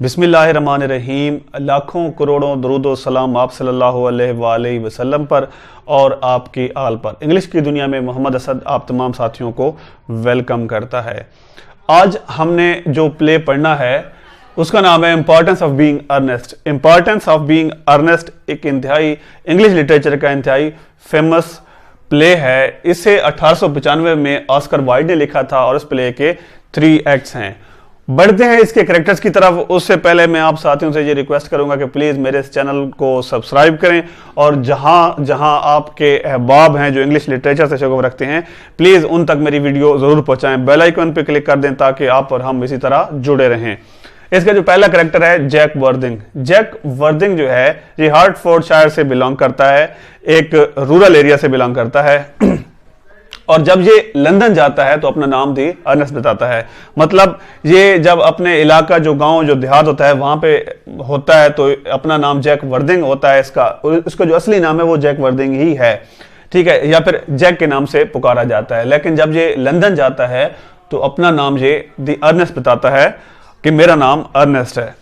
बिस्मिल्लाहिर्रहमानिर्रहीम। लाखों करोड़ों दरूद सलाम आप सल्लल्लाहु अलैहि वसल्लम पर और आपकी आल पर। इंग्लिश की दुनिया में मोहम्मद असद आप तमाम साथियों को वेलकम करता है। आज हमने जो प्ले पढ़ना है उसका नाम है importance of being earnest. Importance of being earnest एक इंतहाई इंग्लिश लिटरेचर का इंतहाई फेमस प्ले है। इसे 1895 में ऑस्कर वाइल्ड ने लिखा था और इस प्ले के 3 एक्ट्स हैं। बढ़ते हैं इसके कैरेक्टर्स की तरफ। उससे पहले मैं आप साथियों से ये रिक्वेस्ट करूंगा कि प्लीज मेरे इस चैनल को सब्सक्राइब करें और जहां जहां आपके अहबाब हैं जो इंग्लिश लिटरेचर से शौक़ रखते हैं, प्लीज उन तक मेरी वीडियो जरूर पहुंचाएं। बेल आइकन पे क्लिक कर दें ताकि आप और हम इसी तरह जुड़े रहें। इसका जो पहला कैरेक्टर है जैक वर्दिंग। जैक वर्दिंग जो है ये हार्टफोर्डशायर से बिलोंग करता है, एक रूरल एरिया से बिलोंग करता है और जब ये लंदन जाता है तो अपना नाम भी अर्नेस्ट बताता है। मतलब ये जब अपने इलाका जो गांव जो देहात होता है वहां पे होता है तो अपना नाम जैक वर्दिंग होता है। इसका जो असली नाम है वो जैक वर्दिंग ही है, ठीक है, या फिर जैक के नाम से पुकारा जाता है। लेकिन जब ये लंदन जाता है तो अपना नाम ये दी अर्नेस्ट बताता है कि मेरा नाम अर्नेस्ट है।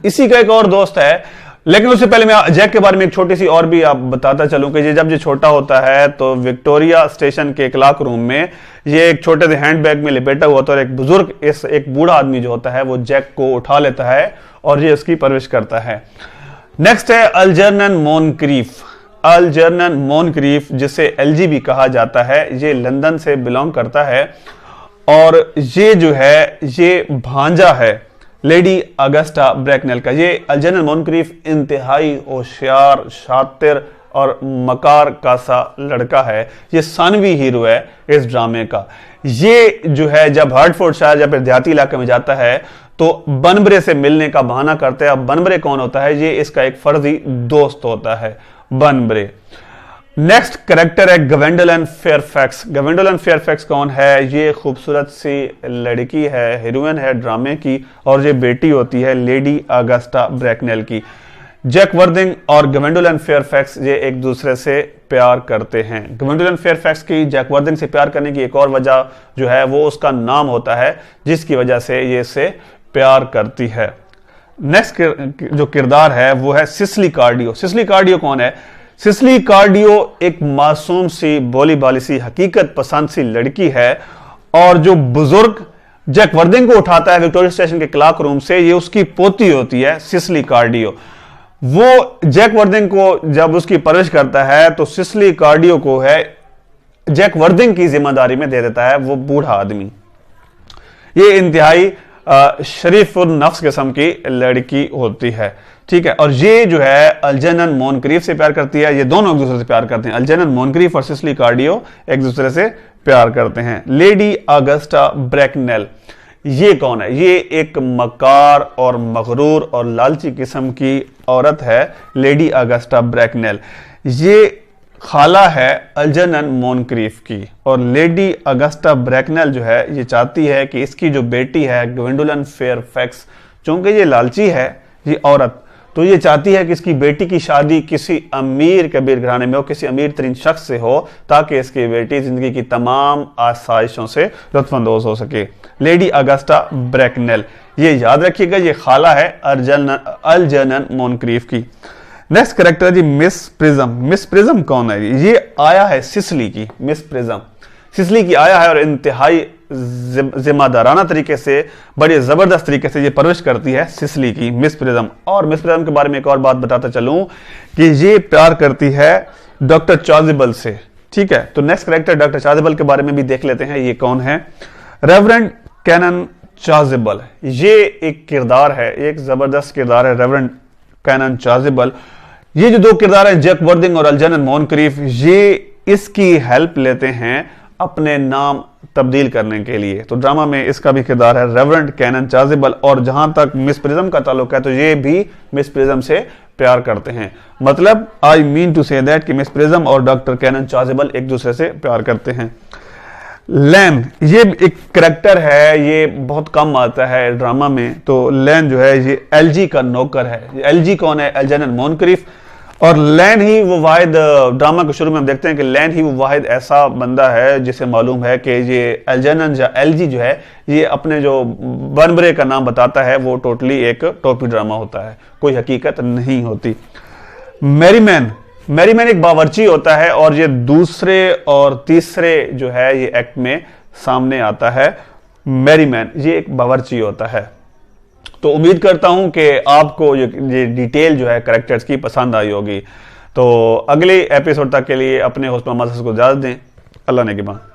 इसी का एक और दोस्त है, लेकिन उससे पहले मैं जैक के बारे में एक छोटी सी और भी आप बताता चलूं कि जब ये छोटा होता है तो विक्टोरिया स्टेशन के क्लॉक रूम में ये एक छोटे से हैंडबैग में लिपेटा हुआ होता है और एक बुजुर्ग एक बूढ़ा आदमी जो होता है वो जैक को उठा लेता है और ये उसकी परवरिश करता है। नेक्स्ट है अल्जर्नन मोनक्रीफ। अल्जर्नन मोनक्रीफ जिसे एलजी भी कहा जाता है, ये लंदन से बिलोंग करता है और ये जो है ये भांजा है लेडी अगस्टा ब्रैकनेल का। ये अल्जर्नन मोनक्रीफ इंतहाई होशियार, शातिर और मकार का सा लड़का है। ये सानवी हीरो है इस ड्रामे का। ये जो है जब हार्टफोर्डशायर या फिर देहाती इलाके में जाता है तो बनबरे से मिलने का बहाना करता है। अब बनबरे कौन होता है? ये इसका एक फर्जी दोस्त होता है, बनबरे। नेक्स्ट कैरेक्टर है ग्वेंडोलिन फेयरफैक्स। ग्वेंडोलिन फेयरफैक्स कौन है? ये खूबसूरत सी लड़की है, हीरोइन है ड्रामे की और ये बेटी होती है लेडी अगस्टा ब्रैकनेल की। जैक वर्दिंग और ग्वेंडोलिन फेयरफैक्स ये एक दूसरे से प्यार करते हैं। ग्वेंडोलिन फेयरफैक्स की जैक वर्दिंग से प्यार करने की एक और वजह जो है वो उसका नाम होता है जिसकी वजह से ये इससे प्यार करती है। नेक्स्ट जो किरदार है वो है सिसिली कार्डियो। सिसिली कार्डियो कौन है? सिसिली कार्डियो एक मासूम सी भोली भाली सी हकीकत पसंद सी लड़की है और जो बुजुर्ग जैक वर्दिंग को उठाता है विक्टोरिया स्टेशन के क्लॉक रूम से, ये उसकी पोती होती है सिसिली कार्डियो। वो जैक वर्दिंग को जब उसकी परवरिश करता है तो सिसिली कार्डियो को है जैक वर्दिंग की जिम्मेदारी में दे देता है वो बूढ़ा आदमी। ये इंतहाई शरीफ और नफ्स किस्म की लड़की होती है, ठीक है। और ये जो है अल्जर्नन मोनक्रीफ से प्यार करती है। ये दोनों एक दूसरे से प्यार करते हैं। अल्जर्नन मोनक्रीफ और सिसिली कार्डियो एक दूसरे से प्यार करते हैं। लेडी अगस्टा ब्रैकनेल ये कौन है? ये एक मकार और मगरूर और लालची किस्म की औरत है, लेडी अगस्टा ब्रैकनेल। ये खाला है अल्जर्नन मोनक्रीफ की और लेडी अगस्टा ब्रैकनेल जो है ये चाहती है कि इसकी जो बेटी है ग्वेंडोलिन फेयरफैक्स, चूंकि ये लालची है ये औरत, तो ये चाहती है कि इसकी बेटी की शादी किसी अमीर कबीर घराने में हो, किसी अमीर तरीन शख्स से हो ताकि इसकी बेटी जिंदगी की तमाम आसाइशों से लुत्फानंदोज हो सके। लेडी अगस्टा ब्रैकनेल, ये याद रखिएगा, ये खाला है अल्जर्नन मोनक्रीफ की। नेक्स्ट कैरेक्टर जी मिस प्रिज्म। मिस प्रिज्म कौन है? ये आया है सिसिली की। मिस प्रिज्म सिसिली की आया है और इंतहाई जिम्मेदाराना तरीके से, बड़े जबरदस्त तरीके से ये परवरिश करती है सिसिली की मिस प्रिज्म। और मिस प्रिज्म के बारे में एक और बात बताता चलूं कि ये प्यार करती है डॉक्टर चाजिबल से, ठीक है। तो नेक्स्ट कैरेक्टर डॉक्टर चाजिबल के बारे में भी देख लेते हैं। ये कौन है? Reverend Canon Chasuble. ये एक किरदार है, एक जबरदस्त किरदार है रेवरेंड कैनन चाजिबल। ये जो दो किरदार हैं जैक वर्दिंग और अल्जर्नन मोनक्रीफ, ये इसकी हेल्प लेते हैं अपने नाम तब्दील करने के लिए। तो ड्रामा में इसका भी किरदार है रेवरेंड कैनन चाजिबल। और जहां तक मिस प्रिज्म का ताल्लुक है तो ये भी मिस प्रिज्म से प्यार करते हैं। मतलब I mean to say that कि मिस प्रिज्म और डॉक्टर कैनन चाजिबल एक दूसरे से प्यार करते हैं। लैन ये एक करैक्टर है, ये बहुत कम आता है ड्रामा में। तो लैन जो है ये एलजी का नौकर है। एलजी कौन है? अल्जर्नन मोनक्रीफ। और लैन ही वो वाहिद, ड्रामा के शुरू में हम देखते हैं कि लैन ही वो वाहिद ऐसा बंदा है जिसे मालूम है कि ये एल्जनन या एलजी जो है ये अपने जो बनबरे का नाम बताता है वो टोटली एक टोपी ड्रामा होता है, कोई हकीकत नहीं होती। मैरीमैन, मैरीमैन एक बावर्ची होता है और ये दूसरे और तीसरे जो है ये एक्ट में सामने आता है। मैरीमैन ये एक बावर्ची होता है। तो उम्मीद करता हूं कि आपको ये डिटेल जो है कैरेक्टर्स की पसंद आई होगी। तो अगले एपिसोड तक के लिए अपने होस्ट मोहम्मद असद को इजाजत दें। अल्लाह ने के बाद।